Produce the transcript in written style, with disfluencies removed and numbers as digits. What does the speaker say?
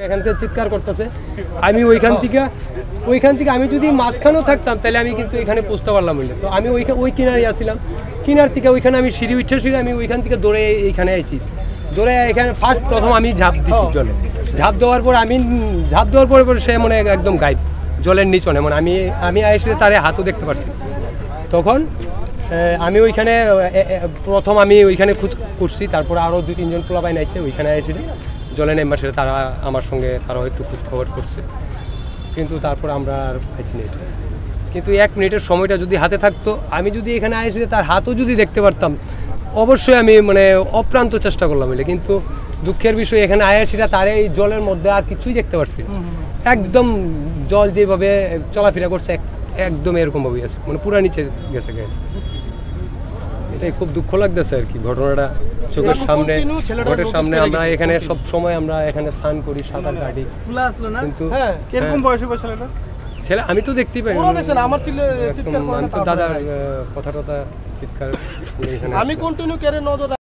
এখান থেকে চিৎকার করতেছে। আমি ওইখান থেকে আমি যদি মাঝখানেও থাকতাম তাহলে আমি কিন্তু এখানে পৌঁছতে পারলাম বললে। তো আমি ওই কিনারে আসছিলাম, কিনার থেকে ওইখানে আমি সিঁড়ি উঠেছিলাম, আমি ওইখান থেকে দৌড়ে এইখানে আইছি। দৌড়ে এখানে প্রথম আমি ঝাঁপ দিছি জলে। ঝাঁপ দেওয়ার পরে সে মনে একদম গায়েব জলের নিচনে, মানে আমি এসে তারে হাতও দেখতে পারছি। তখন আমি ওইখানে প্রথম আমি ওইখানে খোঁজ করছি, তারপরে আরও 2-3 জন পোলাপাইন আইছে ওইখানে এসে জলে নেমে সেটা তারা আমার সঙ্গে তারাও একটু খোঁজ খবর করছে, কিন্তু তারপর আমরা আর পাইছি না এটা। কিন্তু 1 মিনিটের সময়টা যদি হাতে থাকতো, আমি যদি এখানে এসে তার হাতও যদি দেখতে পারতাম, অবশ্যই আমি মানে অপ্রান্ত চেষ্টা করলাম বলে। কিন্তু দুঃখের বিষয় এখানে আয়াসিরা তার এই জলের মধ্যে আর কিছুই দেখতে পারছি, একদম জল যেভাবে চলাফেরা করছে একদম এরকমভাবেই আছে, মানে পুরা নিচে গেছে। এটাই খুব দুঃখ লাগতেছে আর কি, ঘটনাটা চোখের সামনে আমরা এখানে সব সময় আমরা এখানে স্নান করি, সাঁতার কাটি, কিন্তু ছেলে আমি তো দেখতেই পাই, আমি তো দাদার কথা চিৎকার আমি কন্টিনিউ